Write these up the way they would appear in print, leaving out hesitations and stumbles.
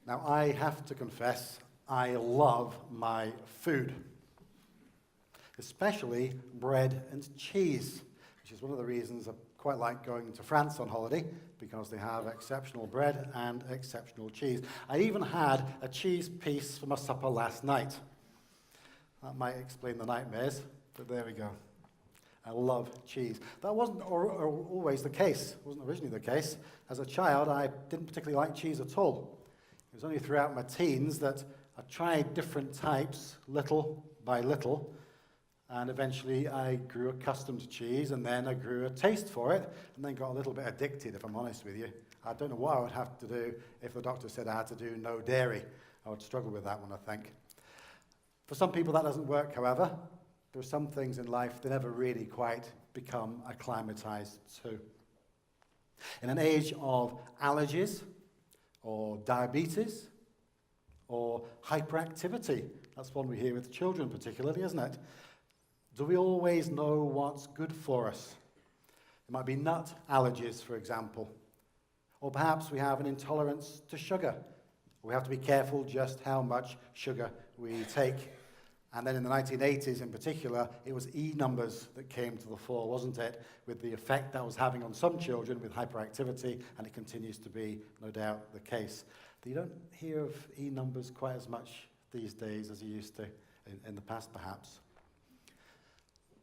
Now, I have to confess, I love my food, especially bread and cheese, which is one of the reasons I quite like going to France on holiday, because they have exceptional bread and exceptional cheese. I even had a cheese piece for my supper last night. That might explain the nightmares, but there we go. I love cheese. That wasn't always the case. It wasn't originally the case. As a child, I didn't particularly like cheese at all. It was only throughout my teens that I tried different types, little by little, and eventually I grew accustomed to cheese, and then I grew a taste for it, and then got a little bit addicted, if I'm honest with you. I don't know what I would have to do if the doctor said I had to do no dairy. I would struggle with that one, I think. For some people that doesn't work, however. There are some things in life that never really quite become acclimatized to. In an age of allergies, or diabetes, or hyperactivity, that's one we hear with children particularly, isn't it? Do we always know what's good for us? It might be nut allergies, for example. Or perhaps we have an intolerance to sugar. We have to be careful just how much sugar we take. And then in the 1980s in particular, it was E-numbers that came to the fore, wasn't it? With the effect that was having on some children with hyperactivity, and it continues to be, no doubt, the case. You don't hear of E-numbers quite as much these days as you used to in the past, perhaps.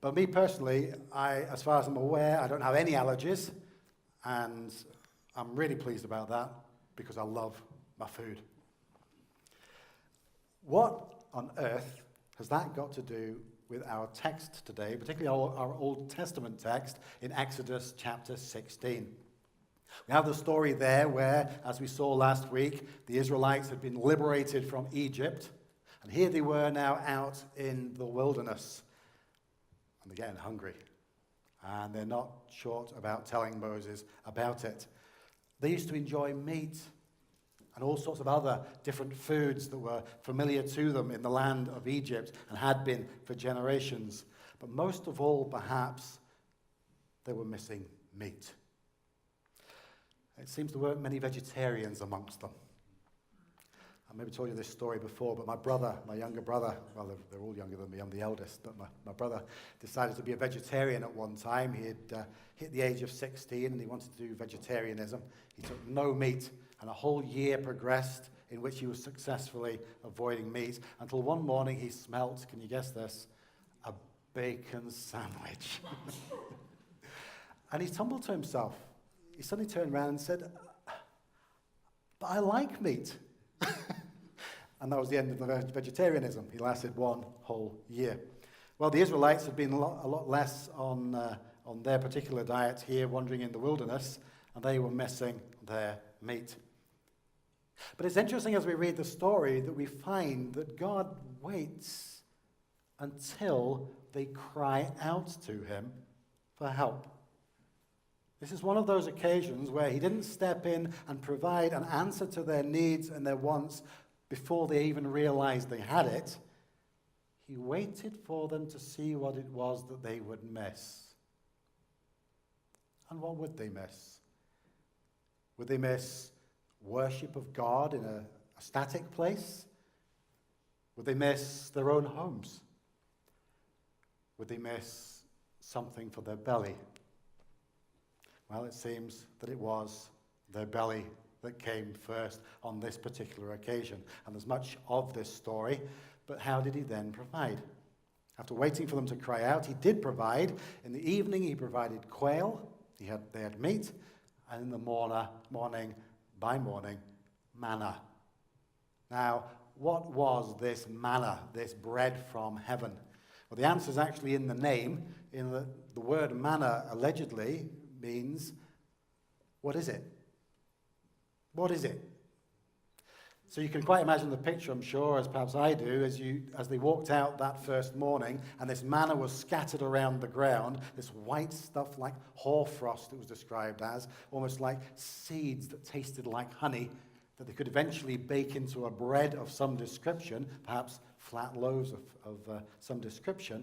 But me personally, as far as I'm aware, I don't have any allergies, and I'm really pleased about that because I love my food. What on earth has that got to do with our text today, particularly our Old Testament text in Exodus chapter 16? We have the story there where, as we saw last week, the Israelites had been liberated from Egypt, and here they were now out in the wilderness, and they're getting hungry, and they're not short about telling Moses about it. They used to enjoy meat and all sorts of other different foods that were familiar to them in the land of Egypt and had been for generations. But most of all, perhaps, they were missing meat. It seems there weren't many vegetarians amongst them. I maybe told you this story before, but my younger brother, well, they're all younger than me, I'm the eldest, but my brother decided to be a vegetarian at one time. He had hit the age of 16 and he wanted to do vegetarianism. He took no meat, and a whole year progressed in which he was successfully avoiding meat until one morning he smelt, can you guess this, a bacon sandwich. And he tumbled to himself. He suddenly turned around and said, "But I like meat." And that was the end of the vegetarianism. He lasted one whole year. Well, the Israelites had been a lot less on their particular diet here, wandering in the wilderness, and they were missing their meat. But it's interesting as we read the story that we find that God waits until they cry out to him for help. This is one of those occasions where he didn't step in and provide an answer to their needs and their wants before they even realized they had it. He waited for them to see what it was that they would miss. And what would they miss? Would they miss worship of God in a static place? Would they miss their own homes? Would they miss something for their belly? Well, it seems that it was their belly that came first on this particular occasion. And there's much of this story, but how did he then provide? After waiting for them to cry out, he did provide. In the evening, he provided quail. They had meat. And in the morning, manna. Now, what was this manna, this bread from heaven? Well, the answer is actually in the name, in that the word manna allegedly means, what is it? What is it? So you can quite imagine the picture, I'm sure, as perhaps I do, as they walked out that first morning, and this manna was scattered around the ground, this white stuff like hoarfrost it was described as, almost like seeds that tasted like honey, that they could eventually bake into a bread of some description, perhaps flat loaves of some description,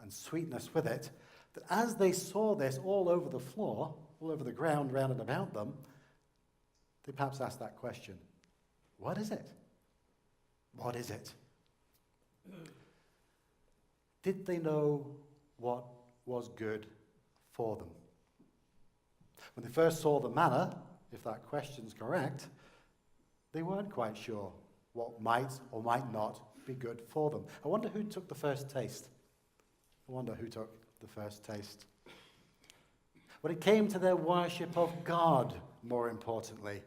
and sweetness with it, that as they saw this all over the floor, all over the ground round and about them, they perhaps asked that question, What is it? What is it? Did they know what was good for them? When they first saw the manna, if that question's correct, they weren't quite sure what might or might not be good for them. I wonder who took the first taste. When it came to their worship of God, more importantly,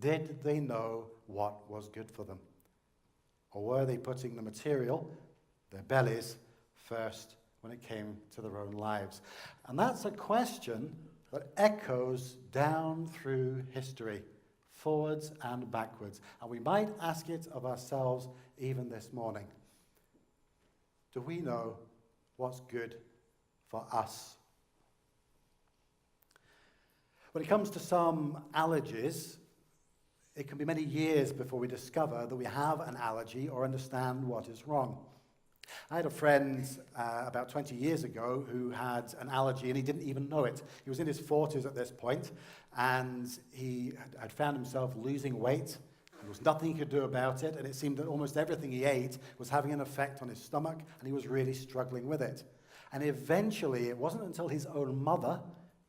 did they know what was good for them? Or were they putting the material, their bellies, first when it came to their own lives? And that's a question that echoes down through history, forwards and backwards. And we might ask it of ourselves even this morning. Do we know what's good for us? When it comes to some allergies, it can be many years before we discover that we have an allergy or understand what is wrong. I had a friend about 20 years ago who had an allergy and he didn't even know it. He was in his 40s at this point, and he had found himself losing weight. There was nothing he could do about it, and it seemed that almost everything he ate was having an effect on his stomach, and he was really struggling with it. And eventually, it wasn't until his own mother,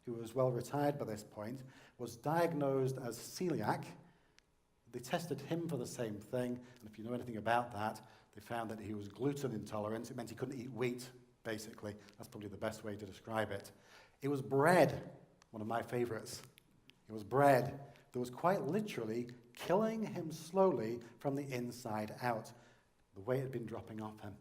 who was well retired by this point, was diagnosed as celiac. They tested him for the same thing, and if you know anything about that, they found that he was gluten intolerant. It meant he couldn't eat wheat, basically. That's probably the best way to describe it. It was bread, one of my favorites. It was bread that was quite literally killing him slowly from the inside out, the way it had been dropping off him.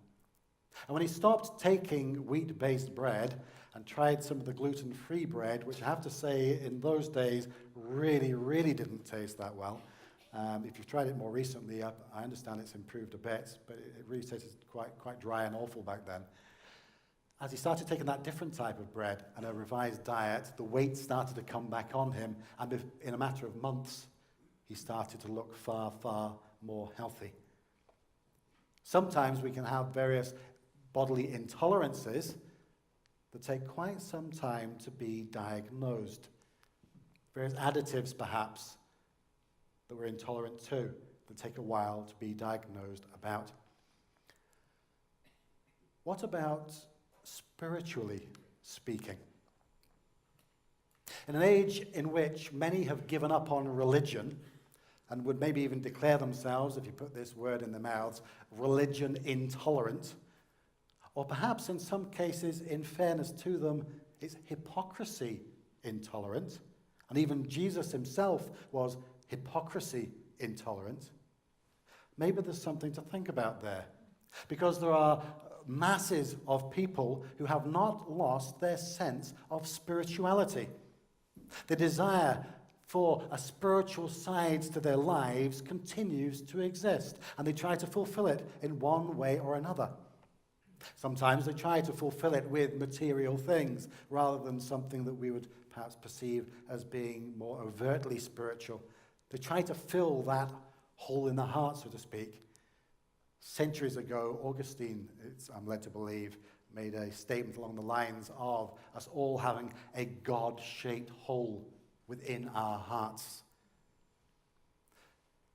And when he stopped taking wheat-based bread and tried some of the gluten-free bread, which I have to say in those days really, really didn't taste that well. If you've tried it more recently, I understand it's improved a bit, but it really tasted quite dry and awful back then. As he started taking that different type of bread and a revised diet, the weight started to come back on him, and in a matter of months, he started to look far, far more healthy. Sometimes we can have various bodily intolerances that take quite some time to be diagnosed. Various additives, perhaps, that we're intolerant to, that take a while to be diagnosed about. What about spiritually speaking? In an age in which many have given up on religion and would maybe even declare themselves, if you put this word in their mouths, religion intolerant, or perhaps in some cases, in fairness to them, it's hypocrisy intolerant, and even Jesus himself was hypocrisy intolerant. Maybe there's something to think about there, because there are masses of people who have not lost their sense of spirituality. The desire for a spiritual side to their lives continues to exist, and they try to fulfill it in one way or another. Sometimes they try to fulfill it with material things rather than something that we would perhaps perceive as being more overtly spiritual. They try to fill that hole in the heart, so to speak. Centuries ago, Augustine, I'm led to believe, made a statement along the lines of us all having a God-shaped hole within our hearts.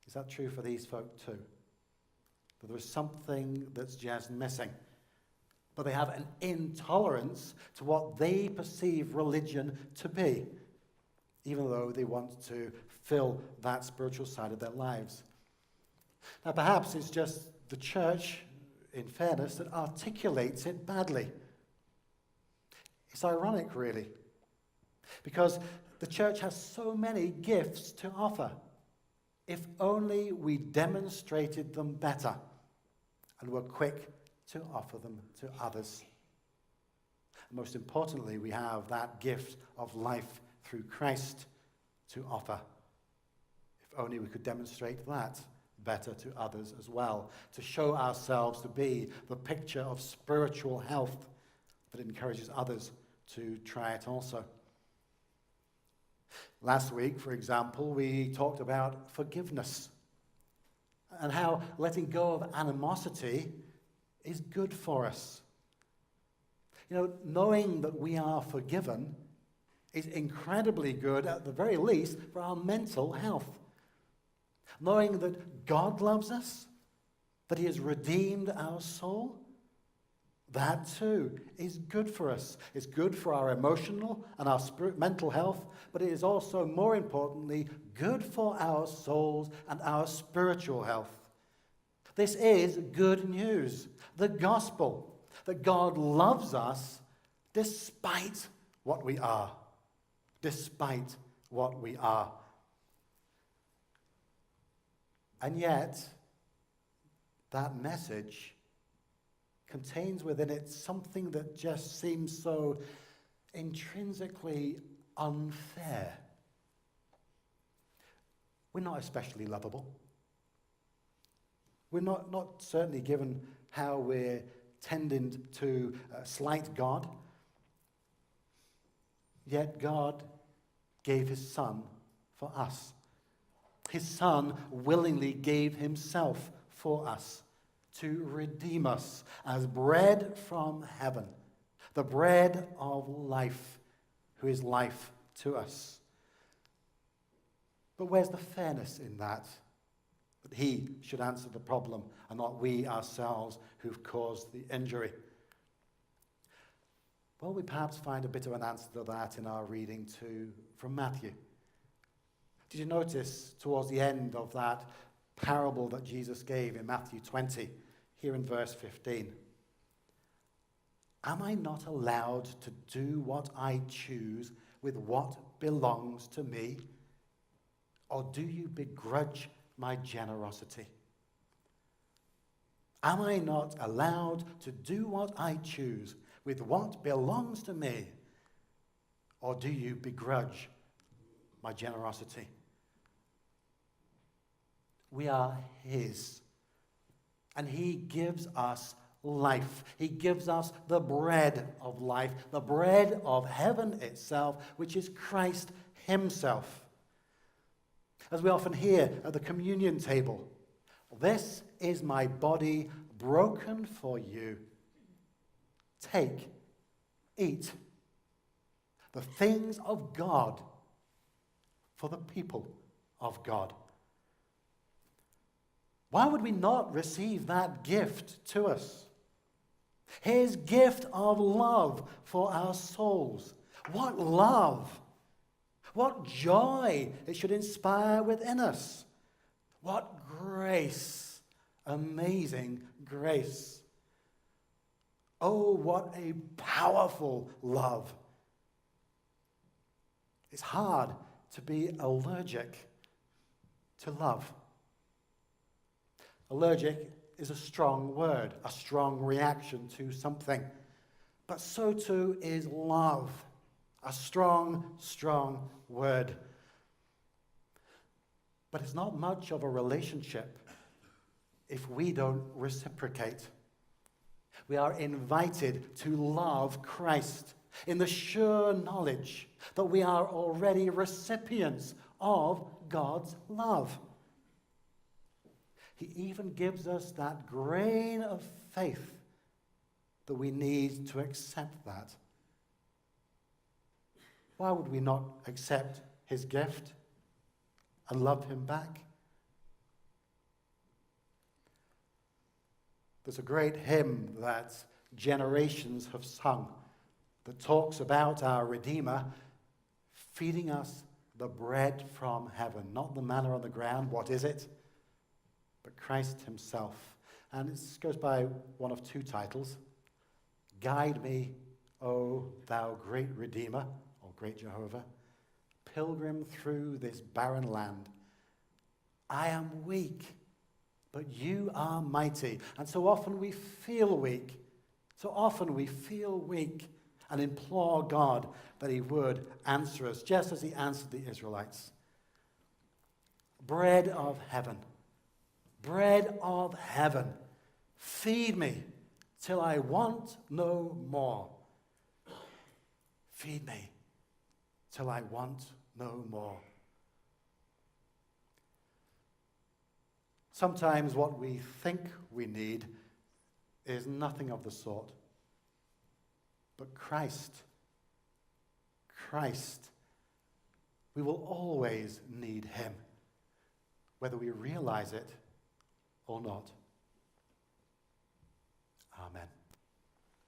Is that true for these folk too? That there is something that's just missing. But they have an intolerance to what they perceive religion to be, even though they want to fill that spiritual side of their lives. Now, perhaps it's just the church, in fairness, that articulates it badly. It's ironic, really, because the church has so many gifts to offer. If only we demonstrated them better and were quick to offer them to others. And most importantly, we have that gift of life through Christ to offer. If only we could demonstrate that better to others as well, to show ourselves to be the picture of spiritual health that encourages others to try it also. Last week, for example, we talked about forgiveness and how letting go of animosity is good for us. You know, knowing that we are forgiven is incredibly good, at the very least, for our mental health. knowing that God loves us, that he has redeemed our soul, that too is good for us. It's good for our emotional and our mental health, but it is also, more importantly, good for our souls and our spiritual health. This is good news, the gospel, that God loves us despite what we are. Despite what we are. And yet, that message contains within it something that just seems so intrinsically unfair. We're not especially lovable. We're not certainly given how we're tending to slight God. Yet God gave his Son for us. His Son willingly gave himself for us to redeem us as bread from heaven, the bread of life, who is life to us. But where's the fairness in that? That he should answer the problem and not we ourselves who've caused the injury. Well, we perhaps find a bit of an answer to that in our reading from Matthew. Did you notice towards the end of that parable that Jesus gave in Matthew 20, here in verse 15? Am I not allowed to do what I choose with what belongs to me? Or do you begrudge my generosity? Am I not allowed to do what I choose with what belongs to me? Or do you begrudge my generosity? We are his. And he gives us life. He gives us the bread of life, the bread of heaven itself, which is Christ himself. As we often hear at the communion table, this is my body broken for you. Take, eat. The things of God for the people of God. Why would we not receive that gift to us? His gift of love for our souls. What love! What joy it should inspire within us. What grace! Amazing grace. Oh, what a powerful love. It's hard to be allergic to love. Allergic is a strong word, a strong reaction to something. But so too is love, a strong, strong word. But it's not much of a relationship if we don't reciprocate. We are invited to love Christ in the sure knowledge that we are already recipients of God's love. He even gives us that grain of faith that we need to accept that. Why would we not accept his gift and love him back? There's a great hymn that generations have sung that talks about our Redeemer feeding us the bread from heaven, not the manna on the ground. What is it? But Christ himself. And it goes by one of two titles. Guide me, O thou great Redeemer, or great Jehovah, pilgrim through this barren land. I am weak, but you are mighty. And so often we feel weak. So often we feel weak and implore God that he would answer us, just as he answered the Israelites. Bread of heaven. Bread of heaven, feed me till I want no more. Feed me till I want no more. Sometimes what we think we need is nothing of the sort. But Christ, we will always need him. whether we realize it or not. Amen.